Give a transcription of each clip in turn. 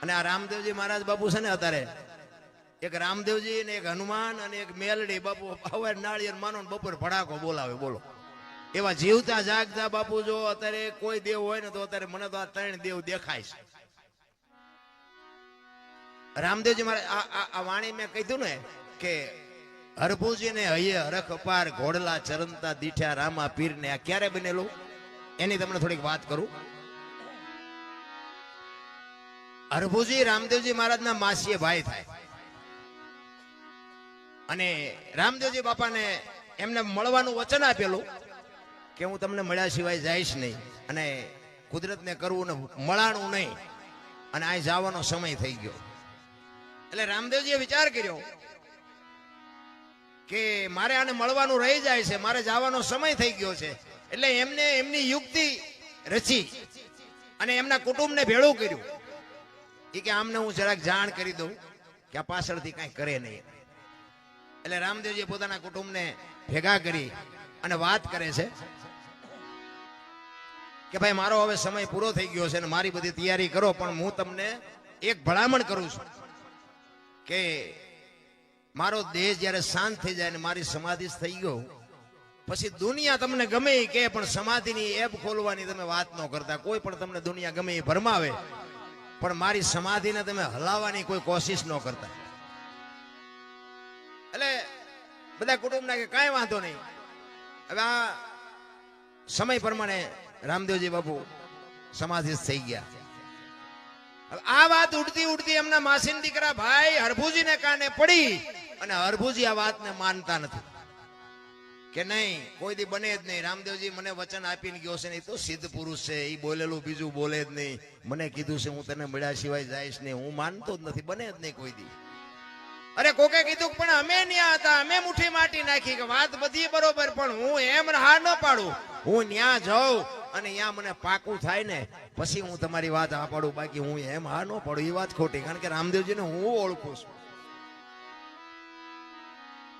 અને આ રામદેવજી મહારાજ બાપુ છે ને અત્યારે એક રામદેવજી ને એક હનુમાન અને એક મેલડી બાપુ હવે નાળિયેર માનો ને બપોર ભડાકો બોલાવે. બોલો એવા જીવતા જાગતા બાપુ જો અત્યારે કોઈ દેવ હોય ને તો અત્યારે મને તો આ ત્રણ દેવ દેખાય છે. રામદેવજી મહારાજ આ વાણી મેં કીધું ને કે હરભુજી ને હૈયે હરખ અપાર ઘોડલા ચરંતા દીઠા રામા પીર ને આ ક્યારે બનેલું એની તમને થોડીક વાત કરું. હરભુજી રામદેવજી મહારાજના માસીએ ભાઈ થાય અને રામદેવજી બાપાને એમને મળવાનું વચન આપેલું કે હું તમને મળ્યા સિવાય જઈશ નહીં અને કુદરતને કરવું ને મળાણું નહીં અને આ જવાનો સમય થઈ ગયો. એટલે રામદેવજીએ વિચાર કર્યો કે મારે આને મળવાનું રહી જાય છે, મારે જવાનો સમય થઈ ગયો છે. એટલે એમને એમની યુક્તિ રચી અને એમના કુટુંબને ભેળું કર્યું. એ કે આમને હું જરાક જાણ કરી દઉં કે આ પાછળથી કાંઈ કરે નહીં. એટલે રામદેવજી પોતાના કુટુંબને ભેગા કરી અને વાત કરે છે કે ભાઈ મારો હવે સમય પૂરો થઈ ગયો છે અને મારી બધી તૈયારી કરો, પણ હું તમને એક ભલામણ કરું છું કે મારો દેહ જ્યારે શાંત થઈ જાય ને મારી સમાધિ થઈ ગયો પછી દુનિયા તમને ગમે કે પણ સમાધિની એપ ખોલવાની તમે વાત ન કરતા. કોઈ પણ તમને દુનિયા ગમે એ ભરમાવે પણ મારી સમાધિને તમે હલાવવાની કોઈ કોશિશ ન કરતા. એટલે બધા કુટુંબના કે કાંઈ વાંધો નહીં. હવે આ સમય પ્રમાણે રામદેવજી બાપુ સમાધિ થઈ ગયા. હવે આ વાત ઉડતી ઉડતી એમના માસીન દીકરા ભાઈ હરભુજીને કાને પડી અને હરભુજી આ વાતને માનતા નથી કે નહીં કોઈ દી બને જ નહીં. રામદેવજી મને વચન આપીને ગયો છે ને, એ તો સિદ્ધ પુરુષ છે, એ બોલેલું બીજું બોલે જ નહીં. મને કીધું છે હું તને મળ્યા સિવાય જઈશ નહીં, હું માનતો જ નથી, બને જ નહીં કોઈ દી. અરે કોકે કીધું પણ અમે ન્યા હતા, અમે મુઠ્ઠી માટી નાખી કે વાત બધી બરોબર, પણ હું એમ હા ન પાડું. હું ન્યા જાઉં અને ન્યા મને પાકું થાય ને પછી હું તમારી વાત હા પાડું, બાકી હું એમ હા ન પાડું. એ વાત ખોટી, કારણ કે રામદેવજીને હું ઓળખું છું.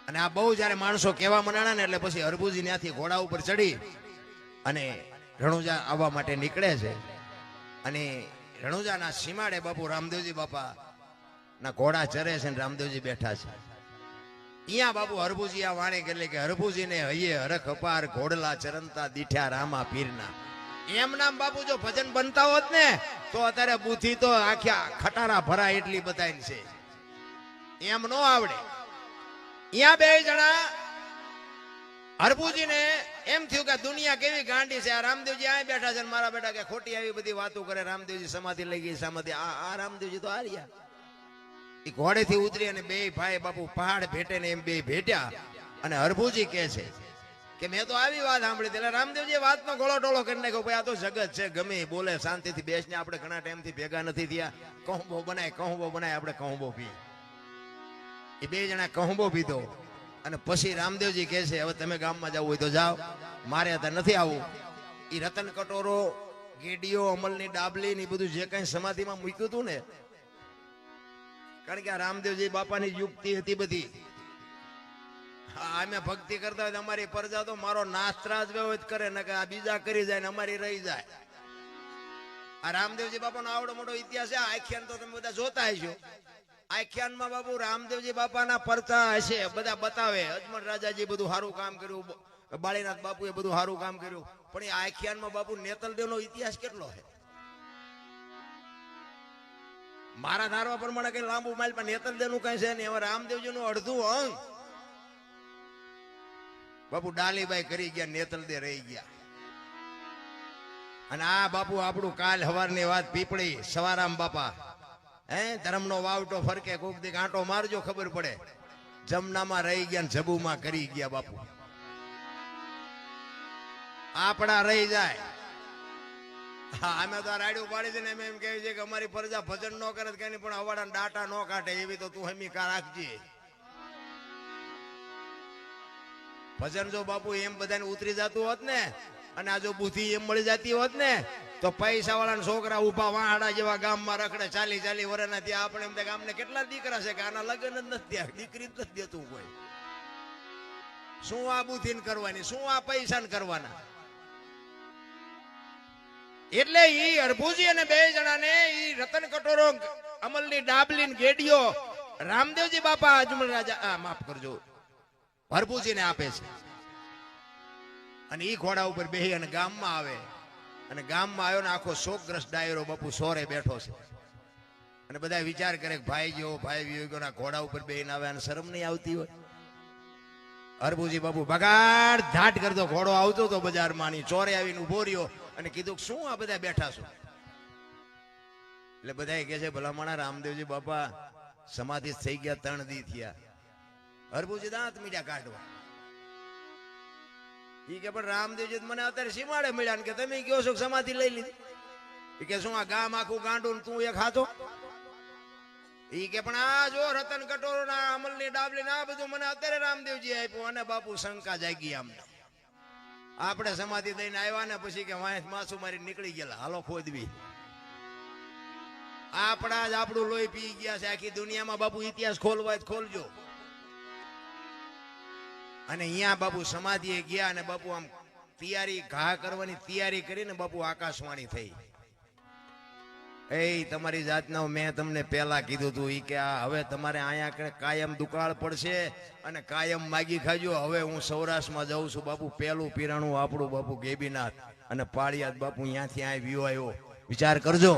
અને આ બહુ જયારે માણસો કહેવા મનાણા ને એટલે પછી હરભુજી ત્યાંથી ઘોડા ઉપર ચડી અને રણુજા આવવા માટે નીકળે છે. અને રણુજાના સીમાડે બાપુ રામદેવજી બાપા ના ઘોડા ચરે છે ને રામદેવજી બેઠા છે. અહીંયા બાપુ હરભુજી આ વાણી એટલે કે હરભુજી ને હૈયે હરખ અપાર ઘોડલા ચરંતા દીઠ્યા રામા પીરના. એમ નામ બાપુ જો ભજન બનતા હોત ને તો અત્યારે બુદ્ધિ તો આખ્યા ખટારા ભરા એટલી બધાય છે, એમ નો આવડે. અહીંયા બે જણા હરભુજી ને એમ થયું કે દુનિયા કેવી ગાંડી છે. આ રામદેવજી આ બેઠા છે મારા બેટા કે ખોટી આવી બધી વાતો કરે. રામદેવજી સમાધિ લઈ ગઈ, સમાધિ. આ રામદેવજી તો હાર્યા. એ ઘોડેથી ઉતરી અને બે ભાઈ બાપુ પહાડ ભેટે ને એમ બે ભેટ્યા અને હરભુજી કહે છે કે મેં તો આવી વાત સાંભળી. એટલે રામદેવજી વાતનો ગોળો ટોળો કરી નાખ્યો. ભાઈ આ તો જગત છે, ગમે બોલે શાંતિથી બેસને. આપણે ઘણા ટાઈમથી ભેગા નથી થયા. કહુંબો બનાય આપણે કહુંબો પીએ. એ બે જણા કહુંબો પીધો અને પછી રામદેવજી કહે છે હવે તમે ગામમાં જવું હોય તો જાઓ, મારે અત્યારે નથી આવવું. એ રતન કટોરો, ગેડીઓ, અમલની ડાબલી ને બધું જે કઈ સમાધિમાં મૂક્યું હતું ને, કારણ કે આ રામદેવજી બાપાની યુક્તિ હતી બધી. અમે ભક્તિ કરતા હોય અમારી પરજા તો મારો નાસ્ત્રાજ વ્યવહિત કરે ને કે આ બીજા કરી જાય ને અમારી રહી જાય. આ રામદેવજી બાપાનો આવડો મોટો ઇતિહાસ છે. આખ્યાન તો તમે બધા જોતા હશો. આખ્યાનમાં બાપુ રામદેવજી બાપાના પરચા હશે, બધા બતાવે. અજમલ રાજાજી બધું સારું કામ કર્યું, બાળીનાથ બાપુએ બધું સારું કામ કર્યું, પણ એ આખ્યાનમાં બાપુ નેતલદેવનો ઇતિહાસ કેટલો છે. મારા ધારવા પ્રમાણે કઈ લાંબુ માઇલ પણ નેતલદેવ નું કઈ છે નહીં. હવે રામદેવજી નું અડધું અંગ બાપુ ડાલીબાઈ કરી ગયા, નેતલદેવ રહી ગયા. અને આ બાપુ આપણું કાલ હવારની વાત પીપળી સવારામ બાપા ધર્મનો વાવટો ફરકે કોક દી આંટો મારજો ખબર પડે. જમનામાં રહી ગયા, જબુમાં કરી ગયા બાપુ. આપડા રહી જાય. હા, અમે તો રાડ્યું પાડી છે ને એમ કહે છે કે અમારી પ્રજા ભજન ન કરે કઈ પણ અવાડા ડાટા ન કાઢે એવી તો તું હમી કા રાખજે. ભજન જો બાપુ એમ બધાને ઉતરી જતું હોત ને અને આ જો બુદ્ધિ એમ મળી જતી હોત ને તો પૈસા વાળા છોકરા ઉભા વાહડા જેવા ગામમાં રખડે 40 વર્ષના. ત્યાં આપણે એમ ગામને કેટલા દીકરા છે કે આના લગ્ન જ નથી થયા, દીકરી જ નથી દેતું કોઈ. શું આ બુદ્ધિ કરવાની, શું આ પૈસા કરવાના? એટલે ઈ અરભુજી અને બે જણાને ઈ રતન કટોરો અમલની ડાબલી ગેડીઓ રામદેવજી બાપા અજમલ રાજા માફ કરજો અરભુજીને આપે છે અને ઈ ઘોડા ઉપર બેહી અને ગામમાં આવે અને ગામમાં આવ્યો ને આખો શોકગ્રસ્ત ડાયરો બાપુ સોરે બેઠો છે અને બધા વિચાર કરે કે ભાઈ ગયો ના ઘોડા ઉપર બેહીને આવે અને શરમ નહીં આવતી હોય. અરભુજી બાપુ બગાડ ધાટ કરતો ઘોડો આવતો તો બજારમાં ની ચોરે આવીને ઉભો રહ્યો અને કીધું શું આ બધા બેઠા છો? એટલે બધા કે છે ભલામણા રામદેવજી બાપા સમાધિ થઈ ગયા 3 દી થયા. અરભુજી દાંત મીડા કાઢવા ઈ કે પણ રામદેવજી મને અત્યારે સીમાડે મળ્યા કે તમે કયો છો સમાધિ લઈ લીધી. ઈ કે શું આ ગામ આખું ગાંડું તું એક હાથો? ઈ કે પણ આ જો રતન કટોરો ના અમલની ડાબલી ના બધું મને અત્યારે રામદેવજી આપ્યું અને બાપુ શંકા જાગી આમને. આપણે સમાધિ દઈને આવ્યા ને પછી કે માસુ મારી નીકળી ગયેલા હાલો ખોદવી. આપણા જ આપણું લોહી પી ગયા છે. આખી દુનિયામાં બાપુ ઇતિહાસ ખોલવા ખોલજો. અને અહીંયા બાપુ સમાધિએ ગયા અને બાપુ આમ તૈયારી ઘા કરવાની તૈયારી કરીને બાપુ આકાશવાણી થઈ. એ તમારી જાતના મેં તમને પહેલા કીધું હતું ઈ કે હવે તમારે અહીંયા કાયમ દુકાળ પડશે અને કાયમ માગી ખાજો. હવે હું સૌરાષ્ટ્રમાં જાઉં છું બાપુ. પહેલું પીરાણું આપણું બાપુ ગેબીનાથ અને પાળિયાદ બાપુ અહીંયાથી અહીં વ્યૂ આવ્યો. વિચાર કરજો.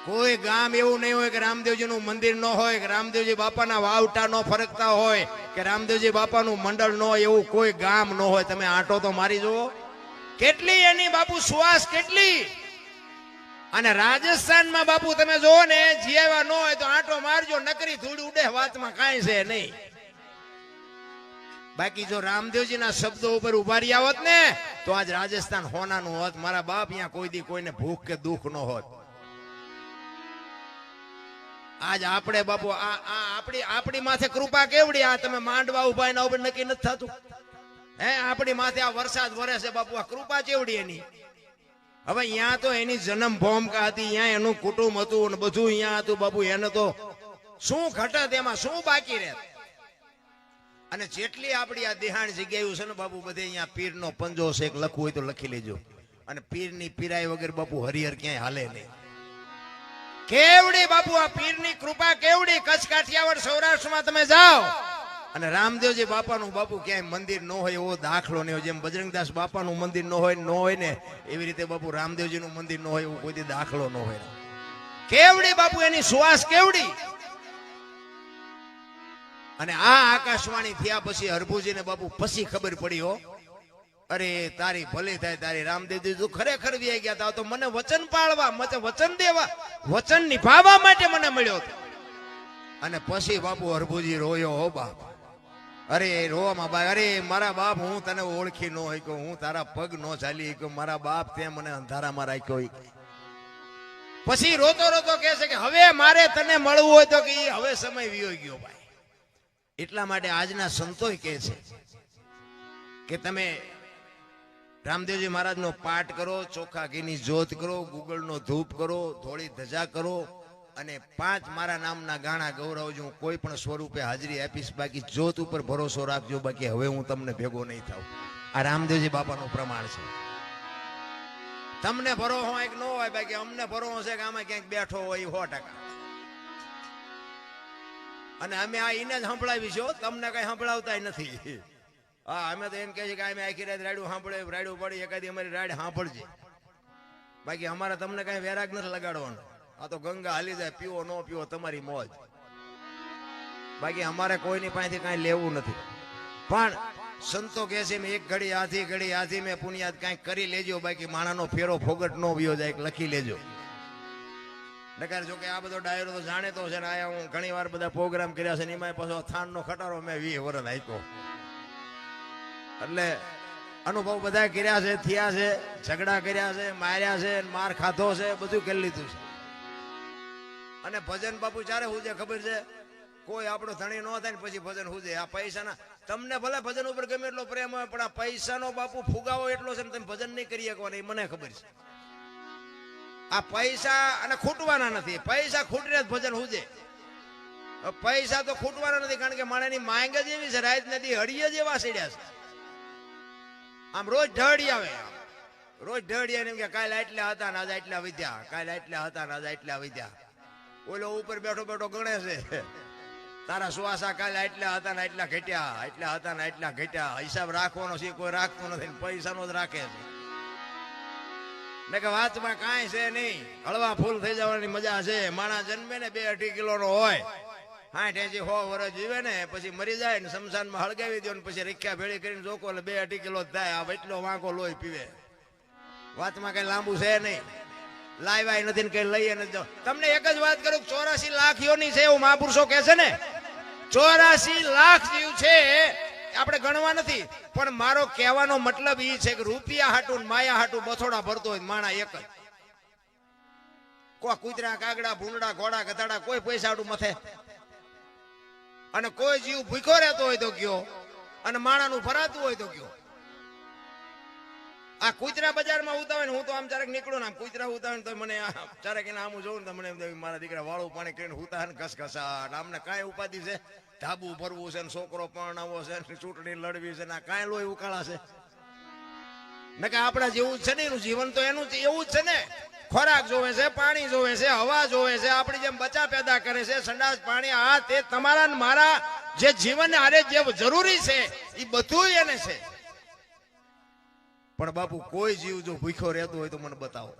કોઈ ગામ એવું નહીં હોય કે રામદેવજી નું મંદિર ન હોય કે રામદેવજી બાપાના વાવટા નો ફરકતા હોય કે રામદેવજી બાપાનું મંડળ ન હોય એવું કોઈ ગામ ન હોય. તમે આંટો તો મારી જુઓ કેટલી એની બાપુ સુવાસ કેટલી. અને રાજસ્થાનમાં બાપુ તમે જોવો ને જીવા ન હોય તો આંટો મારજો નકરી ધૂળ ઉડે વાતમાં કાંઈ છે નહીં. બાકી જો રામદેવજી ના શબ્દો ઉપર ઉભા રહ્યા હોત ને તો આજ રાજસ્થાન હોનાનું હોત. મારા બાપ અહીંયા કોઈ દી કોઈને ભૂખ કે દુઃખ ન હોત. આજ આપણે બાપુ આપણી માથે કૃપા કેવડી. આ તમે માંડવા ઉભા એના ઉપર નક્કી નથી થતું. હે આપણી માથે આ વરસાદ વરે છે બાપુ. આ કૃપા કેવડી એની. હવે અહીંયા તો એની જન્મ ભૂમિકા હતી. અહીંયા એનું કુટુંબ હતું અને બધું અહીંયા હતું બાપુ. એને તો શું ઘટત એમાં શું બાકી રહે. અને જેટલી આપણી આ દેહાણ જગ્યાઓ છે ને બાપુ બધે અહીંયા પીરનો પંજો છે લખવું હોય તો લખી લેજો. અને પીરની પીરાઈ વગર બાપુ હરિહર ક્યાંય હાલે નહીં. કેવડી બાપુ આ પીરની કૃપા કેવડી. કચ્છ કાઠિયાવાડ સૌરાષ્ટ્રમાં તમે જાઓ અને રામદેવજી બાપાનું બાપુ ક્યાંય મંદિર ન હોય એવો દાખલો નહીં હોય. જેમ બજરંગદાસ બાપાનું મંદિર ન હોય ને એવી રીતે બાપુ રામદેવજીનું મંદિર ન હોય એવો કોઈ દાખલો ન હોય. કેવડી બાપુ એની સુવાસ કેવડી. અને આ આકાશવાણી થયા પછી હરભુજીને બાપુ પછી ખબર પડી હો અરે તારી ભલી થાય તારી રામદેવજી તું ખરેખર વ્યાઈ ગયા તા તો મને વચન પાળવા વચન દેવા વચન નિભાવવા માટે મને મળ્યો હતો. અને પછી બાપુ હરભુજી રોયો હો બાપ. અરે રોવામાં બા અરે મારા બાપ હું તને ઓળખી ન હોય હું તારા પગ ન ચાલી કે મારા બાપ તે મને અંધારામાં રાખ્યો. પછી રોતો રોતો કહે છે કે હવે મારે તને મળવું હોય તો કે હવે સમય વિયો ગયો ભાઈ. એટલા માટે આજના સંતોય કહે છે કે તમે રામદેવજી મહારાજનો પાઠ કરો, ચોખા ઘીની જ્યોત કરો, ગુગળનો ધૂપ કરો, ધોળી ધજા કરો અને 5 મારા નામના ગાણા ગૌરવજો. હું કોઈ પણ સ્વરૂપે હાજરી આપીશ. બાકી જ્યોત ઉપર ભરોસો રાખજો. બાકી હવે હું તમને ભેગો નહીં થાઉં. આ રામદેવજી બાપાનું પ્રમાણ છે. તમને ભરોસો હોય કે ન હોય બાકી અમને ભરોસો છે કે આમાં ક્યાંક બેઠો હોય 100%. અને અમે આ એને જ સંભળાવી છે. તમને કઈ સંભળાવતા નથી. હા અમે તો એમ કહે છે કે અમે આખી રાત રાડ્યું સાંભળે રાડ્યું પડી એકાદી અમારી રાડ સાંભળજે. બાકી અમારે તમને કઈ વેરાગ નથી લગાડવાનો. આ તો ગંગા હાલી જાય. પીવો ન પીવો તમારી મોજ. બાકી અમારે કોઈની પાસેથી કઈ લેવું નથી. પણ સંતો કહે છે એક ઘડી આથી મેં પુણ્યાત કઈક કરી લેજો. બાકી માણાનો ફેરો ફોગટ નો વ્યો જાય લખી લેજો. નકાર જો કે આ બધો ડાયરો તો જાણે તો છે ને. આયા હું ઘણી વાર બધા પ્રોગ્રામ કર્યા છે ને એમાં પાછો થાનનો ખટારો મેં 20 વર્ષ આપ્યો. એટલે અનુભવ બધા કર્યા છે, થયા છે, ઝઘડા કર્યા છે, માર્યા છે, માર ખાધો છે, બધું કરી લીધું છે. અને ભજન બાપુ ચારે હુજે ખબર છે. કોઈ આપણો ધણી ન થાય ને પછી ભજન હુજે. આ પૈસાના તમને ભલે ભજન ઉપર ગમે એટલો પ્રેમ હોય પણ આ પૈસાનો બાપુ ફુગાવો એટલો છે ને તમે ભજન નહીં કરી શકો ને મને ખબર છે. આ પૈસા અને ખૂટવાના નથી. પૈસા ખૂટીને જ ભજન હુજે. પૈસા તો ખૂટવાના નથી કારણ કે માણસની માંગ જ એવી છે. રાત નદી હળીએ જ એવા સીડ્યા છે. આમ રોજ ઢળી આવે રોજ ઢળિયા એમ કે કાલે આટલા હતા ને આજે આટલા વધ્યા, કાલે આટલા હતા ને આજે આટલા વધ્યા. ઓલો ઉપર બેઠો બેઠો ગણે છે તારા શ્વાસા કાલે આટલા હતા ને આટલા ઘટ્યા, આટલા હતા ને આટલા ઘટ્યા. હિસાબ રાખવાનો છે કોઈ રાખતું નથી, પૈસાનો જ રાખે છે. મેં કે વાતમાં કાંઈ છે નહીં, હળવા ફૂલ થઈ જવાની મજા છે. માણસ જન્મે ને 2-2.5 કિલોનો હોય, 60-80-100 વર્ષ જીવે ને પછી મરી જાય ને શમશાનમાં હળગાવી દો ને પછી રીખ્યા ભેળી કરીને જોકો એટલે 2-2.5 કિલો જ થાય. આ એટલો વાંકો લોહી પીવે. વાતમાં કઈ લાંબુ છે નહીં, લાવ્યા નથી ને કઈ લઈએ નથી. તમને એક જ વાત કરું, 84 લાખ યોની છે એવું મહાપુરુષો કહે છે ને. 84 લાખ જીવ છે, આપણે ગણવા નથી. પણ મારો કહેવાનો મતલબ એ છે કે રૂપિયા હાટું ને માયા હાટું બથોડા ભરતો હોય માણા એક જ. કોઈ કૂતરા, કાગડા, ભૂંડા, ઘોડા, ગધાડા કોઈ પૈસા હાટું મથે. અને કોઈ જીવ ભૂખ્યો રહેતો હોય તો કયો, અને માણાનું ભરાતું હોય તો કયો. આ કૂતરા બજારમાં ઉતાવે ને હું તો આમ ચારેક નીકળું ને આમ કૂતરા ઉતાવે ને તો મને ચારેક એને આમ જોઉં ને તો મને એમ થાય મારા દીકરા વાળું પાણી કરીને ઉતાવે ને ઘસઘસા. આમને કાંઈ ઉપાધિ છે, ધાબુ ભરવું છે ને છોકરો પરણાવો છે ને ચૂંટણી લડવી છે ને કાંઈ લોહી ઉકાળા છે. મેં કે આપણા જેવું જ છે ને, એનું જીવન તો એનું એવું જ છે ને. ખોરાક જોવે છે, પાણી જોવે છે, હવા જોવે છે, આપણી જેમ બચ્ચા પેદા કરે છે, સંડાસ પાણી, આ તે તમારા ને મારા જે જીવન આરે જે જરૂરી છે એ બધું એને છે. પણ બાપુ કોઈ જીવ જો ભૂખ્યો રહેતો હોય તો મને બતાવો.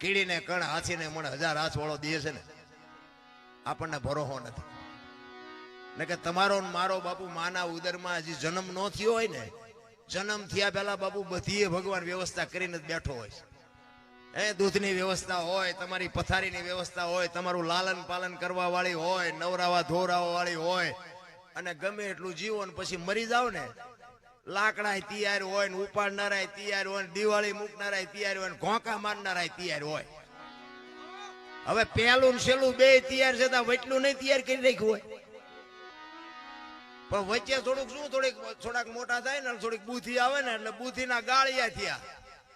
કીડીને કણ, હાથીને મને 1000 હાથ વાળો દે છે ને, આપણને ભરોસો નથી. ને કે તમારો મારો બાપુ માના ઉદરમાં હજી જન્મ ન થયો હોય ને, જન્મ થયા પહેલા બાપુ બધીએ ભગવાન વ્યવસ્થા કરીને જ બેઠો હોય છે. દૂધની વ્યવસ્થા હોય, તમારી પથારીની વ્યવસ્થા હોય, તમારું લાલન પાલન કરવા વાળી હોય, નવરાવા ધોરાવા વાળી હોય. અને ગમે એટલું જીવો ને પછી મરી જાવ ને, લાકડા તૈયાર હોય ને ઉપાડનારા તૈયાર હોય ને દિવાળી મૂકનારા તૈયાર હોય ને ઘોંકા મારનારા તૈયાર હોય. હવે પહેલું ને છેલ્લું બે તૈયાર છે, વચલું નહીં તૈયાર કરી રાખ્યું હોય. પણ વચ્ચે થોડુંક શું થોડાક મોટા થાય ને થોડીક બુદ્ધિ આવે ને એટલે બુદ્ધિના ગાળિયા થયા.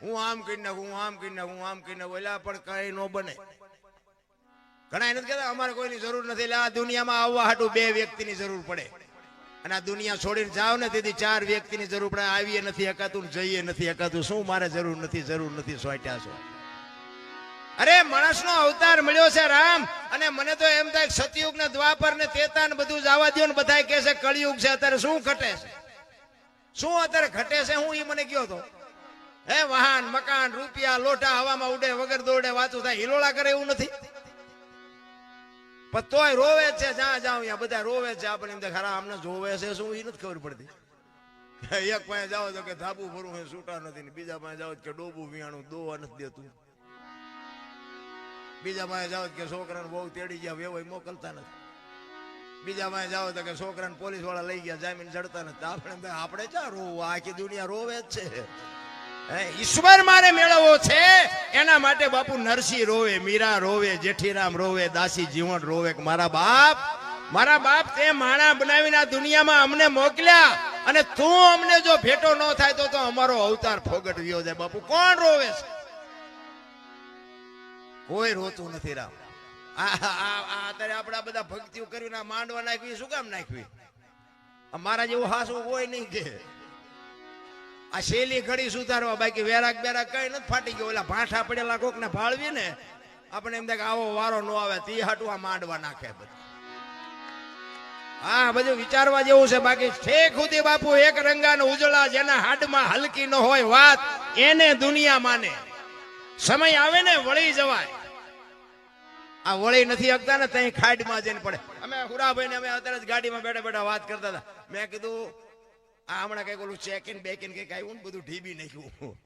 હું આમ કરી નાખું, હું આમ કરી નાખું, હું આમ કરી નાખું, એટલે પણ કઈ ન બને. ઘણા નથી કહેતા અમારે કોઈની જરૂર નથી. એટલે આ દુનિયામાં આવવા હાટું 2 વ્યક્તિની જરૂર પડે. અને આ દુનિયા છોડીને જાવ ને તેથી 4 વ્યક્તિની જરૂર પડે. આવીએ નથી હકાતું ને જઈએ નથી હકાતું. શું મારે જરૂર નથી સોટ્યા છો. અરે માણસનો અવતાર મળ્યો છે રામ. અને મને તો એમ થાય સતયુગ ને દ્વાપર ને ત્રેતા ને બધું જવા દો ને બધા કહે છે કળિયુગ છે. અત્યારે શું ઘટે છે, શું અત્યારે ઘટે છે? હું એ મને કયો તો વાહન, મકાન, રૂપિયા, લોટા હવામાં ઉડે, વગર દોડે, વાતું થાય, હિલોળા કરે એવું નથી. પણ તોય રોવે છે, જ્યાં જાવ ત્યાં બધા રોવે છે. આપણે એમ ખરા અમને જોવે છે શું એ નથી ખબર પડતી. એક પાસે જાઓ તો કે ધાબુ ભરવું છૂટા નથી ને, બીજા પાસે જાઓ કે ડોબું વિયાણું દોવા નથી દેતું, બીજા પાસે જાઓ કે છોકરાને બહુ તેડી ગયા વેવાય મોકલતા નથી, બીજા પાસે જાઓ તો કે છોકરાને પોલીસ વાળા લઈ ગયા જામીન ચડતા નથી. આપણે ક્યાં રોવું? આખી દુનિયા રોવે જ છે. ઈશ્વર મારે મેળવવો છે એના માટે બાપુ નરસિંહ રોવે, મીરા રોવે, જેઠીરામ રોવે, દાસી જીવન રોવે. મારા બાપ તે માણા બનાવીને આ દુનિયામાં અમને મોકલ્યા અને તું અમને જો ભેટો ન થાય તો અમારો અવતાર ફોગટ ગયો જાય. બાપુ કોણ રોવે છે? કોઈ રોતું નથી રામ. અત્યારે આપડા બધા ભક્તિઓ કરીને માંડવા નાખવી શું કામ નાખવી? મારા જેવું હાસું કોઈ નહીં કે આ શેલી ઘડી સુધારવા, બાકી વેરાક બેરાક કઈ નથી ફાટી ગયો. ઓલા ભાઠા પડેલા કોક ને ભાળવી ને આપણે એમ થાય કે આવો વારો ન આવે તી હાટું આ માંડવા નાખે બધું. હા બધું વિચારવા જેવું છે. બાકી ઠેક સુધી બાપુ એક રંગાનો ઉજળા, જેના હાડમાં હલકી ન હોય વાત એને દુનિયા માને. સમય આવે ને વળી જવાય. આ વળી નથી શકતા ને ત્યાં ખાડમાં જઈને પડે. અમે હુરાભાઈ ને અમે અત્યારે જ ગાડીમાં બેઠા બેઠા વાત કરતા હતા. મેં કીધું આ હમણાં કઈક ઓલું ચેકિન બેકિન કઈક આવ્યું ને બધું ઢીબી નાખ્યું.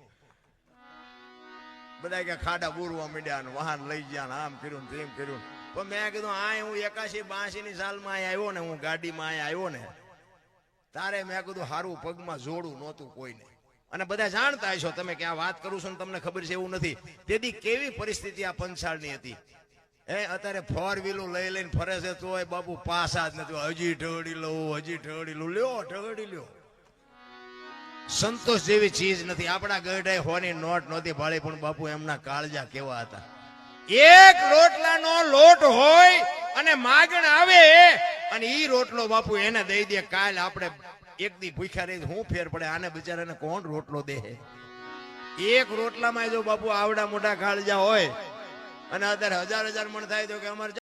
બધા કે ખાડા બુરવા માંડ્યા ને વાહન લઈ ગયા ને આમ કર્યું ને તેમ કર્યું. પણ મેં કીધું આ હું 81-82 ની સાલમાં અહીંયા આવ્યો ને, હું ગાડીમાં અહીંયા આવ્યો ને તારે મેં કીધું હારું પગમાં જોડું નહોતું કોઈને. અને બધા જાણતા હશો તમે કે આ વાત કરું છું ને તમને ખબર છે એવું નથી. તેથી કેવી પરિસ્થિતિ આ પંચાળની હતી. અત્યારે 4 વ્હીલું લઈ લઈને ફરે છે તોય બાપુ પાસા જ નથી. હજી ઢળી લઉં લ્યો ઢળી લ્યો. સંતોષ જેવી ચીજ નથી. આપણા ગઢાએ હોની નોટ નહોતી ભાળી પણ બાપુ એમના કાળજા કેવા હતા. એક રોટલાનો લોટ હોય અને માગણ આવે અને ઈ રોટલો બાપુ એને દઈ દે. કાલ આપણે એક દી ભૂખ્યા રહી શું ફેર પડે? આને બિચારાને કોણ રોટલો દે? એક રોટલામાં જો બાપુ આવડા મોટા કાળજા હોય અને અત્યારે 1000 મણ થાય તો કે અમારે